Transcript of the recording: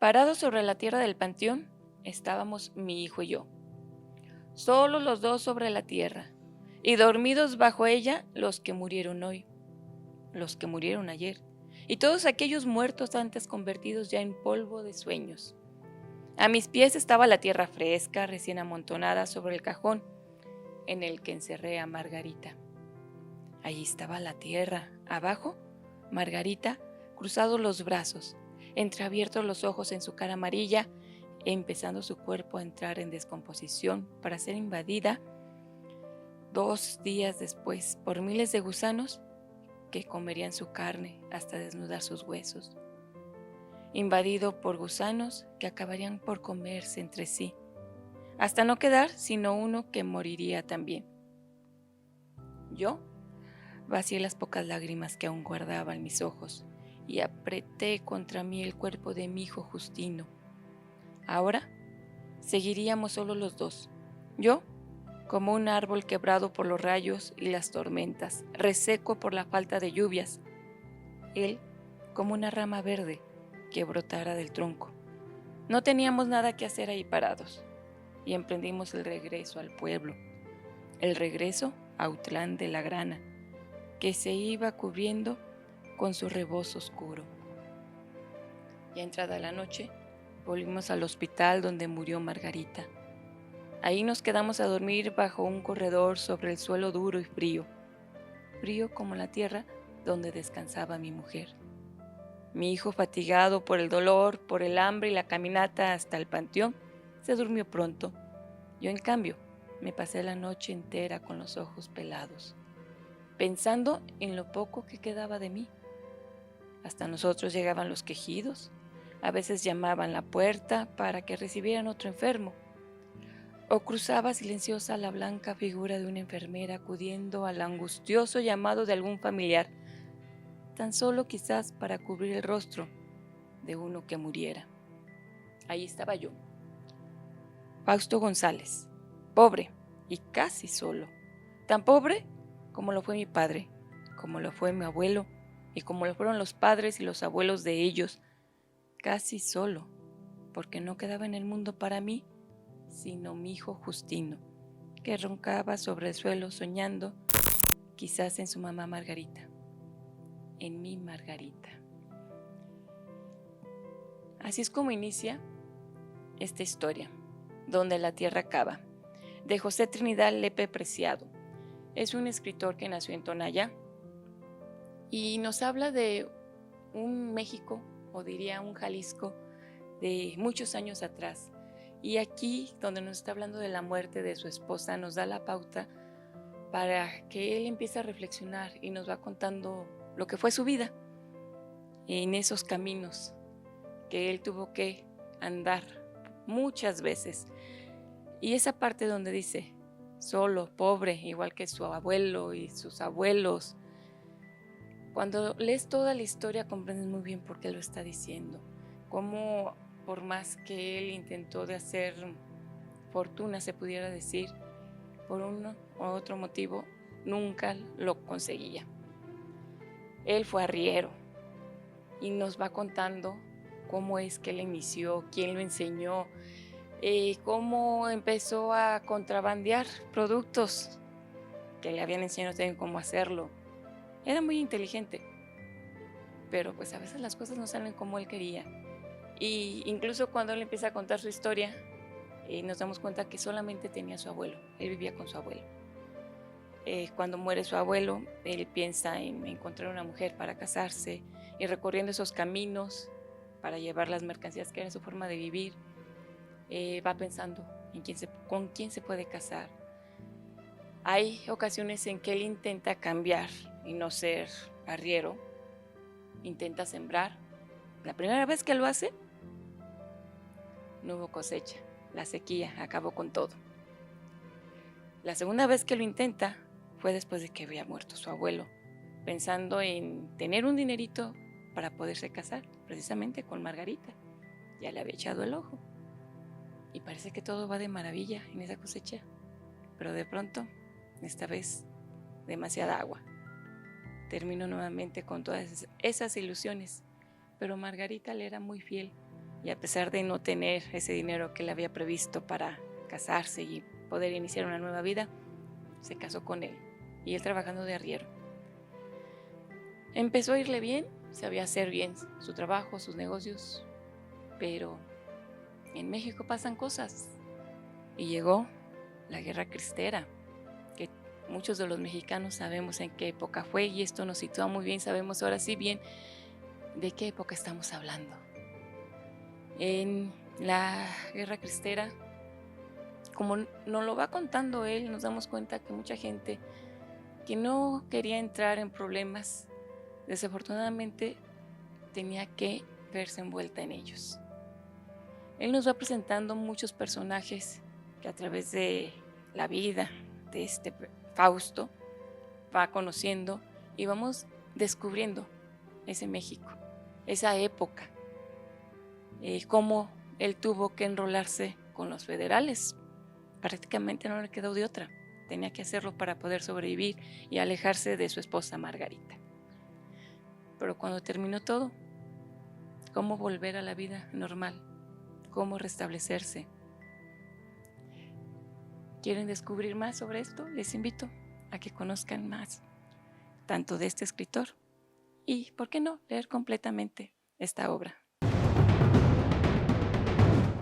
Parados sobre la tierra del panteón, estábamos mi hijo y yo, solo los dos sobre la tierra, y dormidos bajo ella los que murieron hoy, los que murieron ayer, y todos aquellos muertos antes convertidos ya en polvo de sueños. A mis pies estaba la tierra fresca, recién amontonada sobre el cajón en el que encerré a Margarita. Allí estaba la tierra, abajo, Margarita, cruzados los brazos, entreabiertos los ojos en su cara amarilla, empezando su cuerpo a entrar en descomposición para ser invadida 2 días después por miles de gusanos que comerían su carne hasta desnudar sus huesos. Invadido por gusanos que acabarían por comerse entre sí, hasta no quedar sino uno que moriría también. Yo vacié las pocas lágrimas que aún guardaba en mis ojos y apreté contra mí el cuerpo de mi hijo Justino. Ahora seguiríamos solo los dos. Yo, como un árbol quebrado por los rayos y las tormentas, reseco por la falta de lluvias. Él, como una rama verde que brotara del tronco. No teníamos nada que hacer ahí parados y emprendimos el regreso al pueblo. El regreso a Autlán de la Grana, que se iba cubriendo con su rebozo oscuro. Ya entrada la noche, volvimos al hospital donde murió Margarita. Ahí nos quedamos a dormir bajo un corredor sobre el suelo duro y frío, frío como la tierra donde descansaba mi mujer. Mi hijo, fatigado por el dolor, por el hambre y la caminata hasta el panteón, se durmió pronto. Yo, en cambio, me pasé la noche entera con los ojos pelados, pensando en lo poco que quedaba de mí. Hasta nosotros llegaban los quejidos. A veces llamaban a la puerta para que recibieran otro enfermo. O cruzaba silenciosa la blanca figura de una enfermera acudiendo al angustioso llamado de algún familiar, tan solo quizás para cubrir el rostro de uno que muriera. Ahí estaba yo, Fausto González, pobre y casi solo, tan pobre como lo fue mi padre, como lo fue mi abuelo y como lo fueron los padres y los abuelos de ellos, casi solo, porque no quedaba en el mundo para mí sino mi hijo Justino, que roncaba sobre el suelo soñando quizás en su mamá Margarita, en mi Margarita. Así es como inicia esta historia, donde la tierra acaba, de José Trinidad Lepe Preciado. Es un escritor que nació en Tonayá y nos habla de un México, o diría un Jalisco, de muchos años atrás. Y aquí, donde nos está hablando de la muerte de su esposa, nos da la pauta para que él empiece a reflexionar y nos va contando lo que fue su vida en esos caminos que él tuvo que andar muchas veces. Y esa parte donde dice, solo, pobre, igual que su abuelo y sus abuelos. Cuando lees toda la historia comprendes muy bien por qué lo está diciendo. Cómo, por más que él intentó de hacer fortuna, se pudiera decir, por uno u otro motivo, nunca lo conseguía. Él fue arriero y nos va contando cómo es que él inició, quién lo enseñó, cómo empezó a contrabandear productos que le habían enseñado también cómo hacerlo. Era muy inteligente, pero pues a veces las cosas no salen como él quería. Y incluso cuando él empieza a contar su historia, nos damos cuenta que solamente tenía a su abuelo, él vivía con su abuelo. Cuando muere su abuelo, él piensa en encontrar una mujer para casarse y recorriendo esos caminos para llevar las mercancías que era su forma de vivir, va pensando en con quién se puede casar. Hay ocasiones en que él intenta cambiar y no ser arriero, intenta sembrar. La primera vez que lo hace, no hubo cosecha, la sequía acabó con todo. La segunda vez que lo intenta fue después de que había muerto su abuelo, pensando en tener un dinerito para poderse casar, precisamente con Margarita. Ya le había echado el ojo y parece que todo va de maravilla en esa cosecha, pero de pronto, esta vez, demasiada agua. Terminó nuevamente con todas esas ilusiones, pero Margarita le era muy fiel y a pesar de no tener ese dinero que él había previsto para casarse y poder iniciar una nueva vida, se casó con él y él trabajando de arriero. Empezó a irle bien, sabía hacer bien su trabajo, sus negocios, pero en México pasan cosas y llegó la Guerra Cristera, que muchos de los mexicanos sabemos en qué época fue y esto nos sitúa muy bien, sabemos ahora sí bien de qué época estamos hablando. En la Guerra Cristera, como nos lo va contando él, nos damos cuenta que mucha gente que no quería entrar en problemas, desafortunadamente tenía que verse envuelta en ellos. Él nos va presentando muchos personajes que a través de la vida de este Fausto va conociendo y vamos descubriendo ese México, esa época, cómo él tuvo que enrolarse con los federales. Prácticamente no le quedó de otra. Tenía que hacerlo para poder sobrevivir y alejarse de su esposa Margarita. Pero cuando terminó todo, ¿cómo volver a la vida normal? ¿Cómo restablecerse? ¿Quieren descubrir más sobre esto? Les invito a que conozcan más, tanto de este escritor y, ¿por qué no?, leer completamente esta obra.